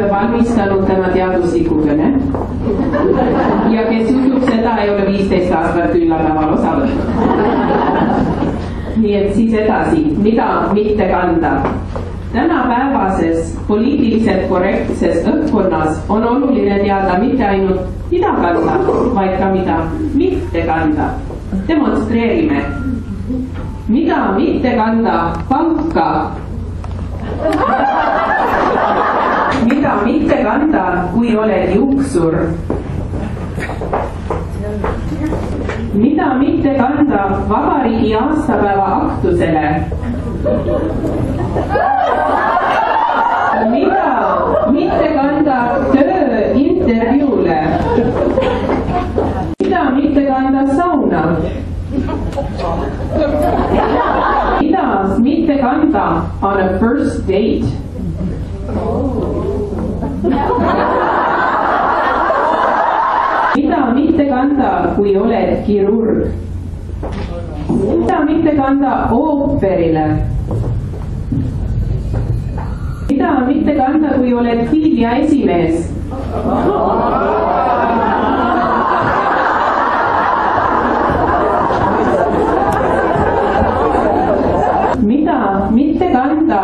valmistanud tema teadusliku kõne ja kes usub seda, ei ole 15 aastat küllapäeval osa võtnud. Nii et siis edasi, mida mitte kanda. Tänapäevases poliitiliselt korrektses õhkkonnas on oluline teada mitte ainult mida kanda, vaid ka mida mitte kanda. Demonstreerime. Mida mitte kanda panka. Mida mitte kanda, kui oled juuksur. Mida mitte kanda vabariigi aastapäeva aktusele. Mida mitte kanda tööintervjuule. Mida mitte kanda sauna. Mida mitte kanda on a first date. Mida mitte kanda, kui oled kirurg. Mida mitte kanda ooperile. Mida mitte kanda, kui oled Hilja esimees. Mida mitte kanda,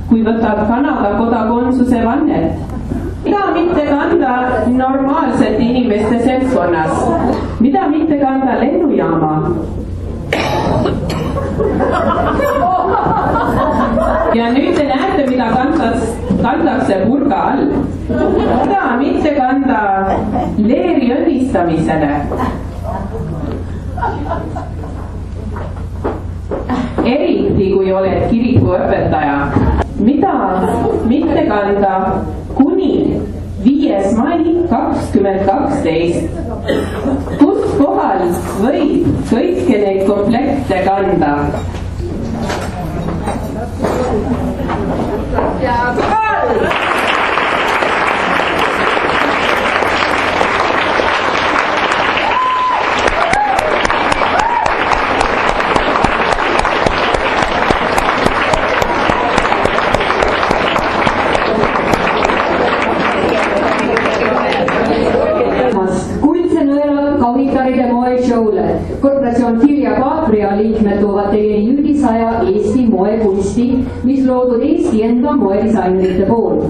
kui võtad Kanada kodakondsuse vannet. Mida mitte kanda normaalsete inimeste seltskonnas. Mida mitte kanda lennujaama. Ja nüüd te näete, mida kantakse purga all. Mida mitte kanda leeri õnnistamisele. Eriti, kui oled kirikuõpetaja. Mida mitte kanda kuni 5. mai 2012. Kus kohal võib kõike neid komplekte kanda? Kauhikaride moeshowle. Korporatsioon Hilja Kaatria liikmed toovad teieni üldisaja Eesti moekunsti, mis loodud Eesti enda moedisainerite poolt.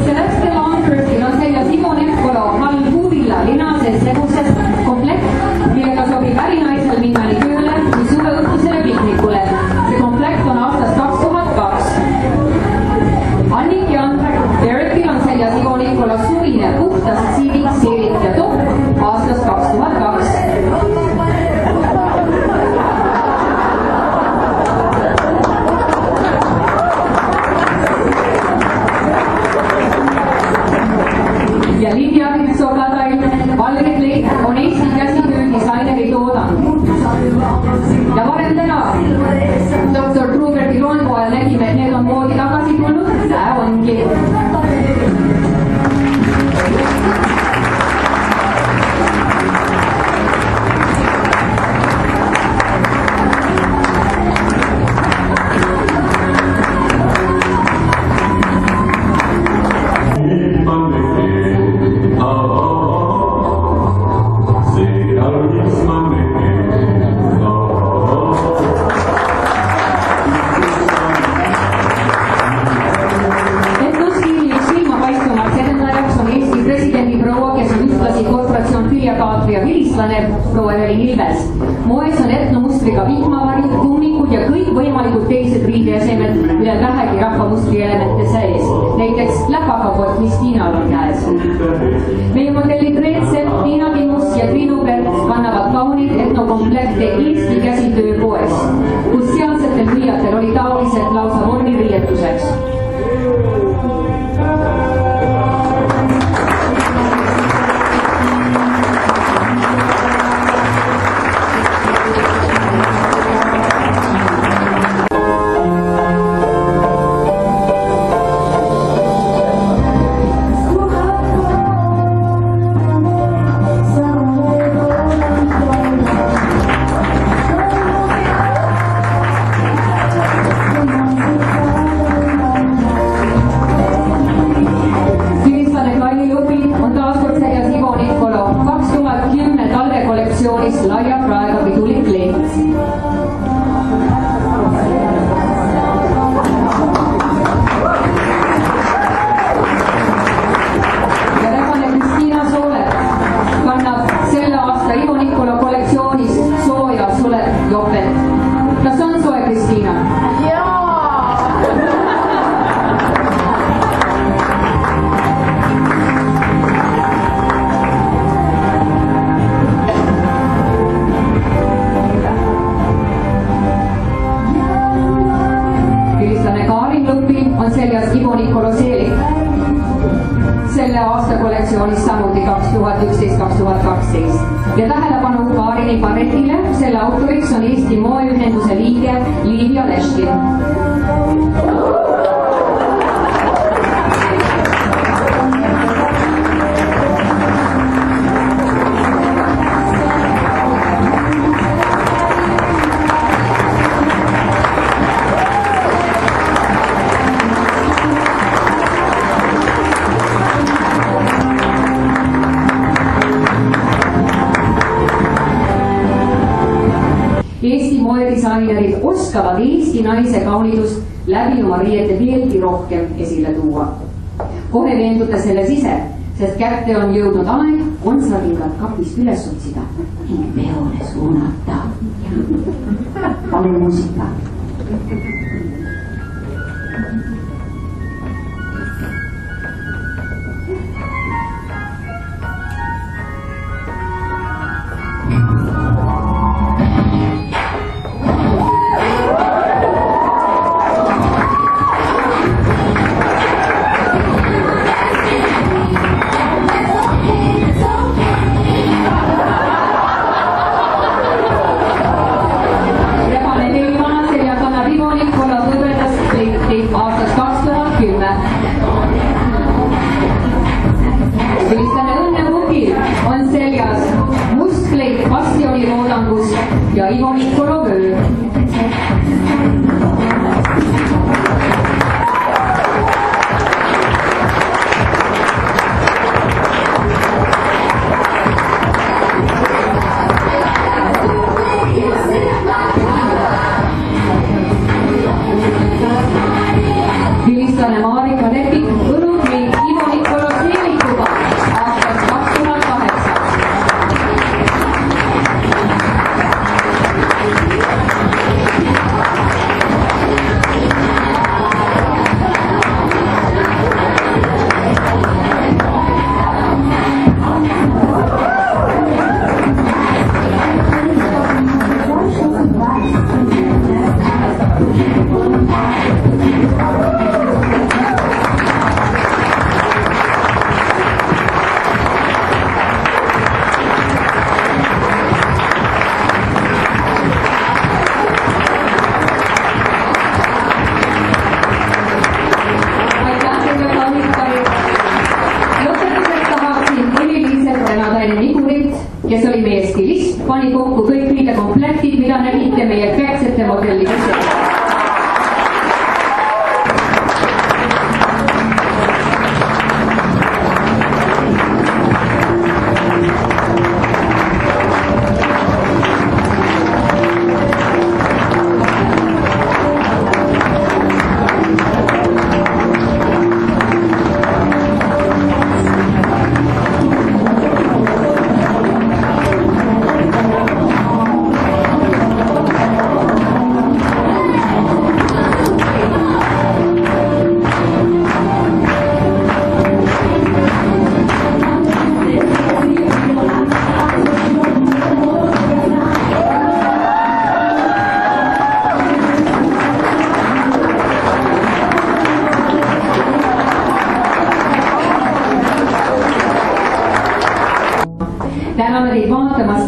Celeste Lankrutil on seljas Ivon Ekolo all Puuvilla linases tegusest komplekt, millega sobib ärinaisel minna nii tööle kui suveõhtusele piknikule. See komplekt on aastast 2002. Annik ja Derekil on seljas Ivon Ekolo suvine puhtast siidist seerit ja topp aastast 2002. Ja Lydia Soblatail Valged Leid on Eesti käsitöö disaineri toodang. Ja varem täna Dr. Gruberti loenguajal nägime, et need on moodi tagasi tulnud, näe ongi. Proua Evelin Ilves. Moes on etnomustriga vihmavarjud, tuunikud ja kõik võimalikud teised riideesemed, millel vähegi rahvamustri elemente sees. Näiteks läpakapott, mis Tiinal on käes. Meie modellid Reetsepp, Tiina Kinnus ja Triinu Pert kannavad kaunid etnokomplekte Eesti käsitööpoes, kus sealsetel müüjatel sellised lausa vormiriietuseks. Laia praega pidulik leht. Ja rebane Kristiina Soolet kannab selle aasta Ivo Nikola kollektsioonis sooja sulepjopet. Kas on soe, Kristiina? On seljas Ivo Nikolo seelik. Selle aasta kollektsioonis samuti 2011-2012. Ja tähelepanu Kaarini Barretile, selle autoriks on Eesti moeühenduse liige Liivia Leškin. Eesti moedisainerid oskavad Eesti naise kaunidust läbi oma riiete veelgi rohkem esile tuua. Kohe veendute selles ise, sest kätte on jõudnud aeg kontsakingad kapist üles otsida ning peole suunata. Palun muusika. Ja Ivo Nikolo Vöö. Vilistlane Marika Lepik võlub meid Ivo Nikolo seelikuga aastast 2008. Kes oli meie stilist, pani kokku kõik riidekomplektid, mida nägite meie efektsete modellide sees.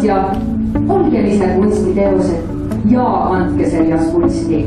tulemast ja olge ise kunstiteosed ja andke seljas kunsti.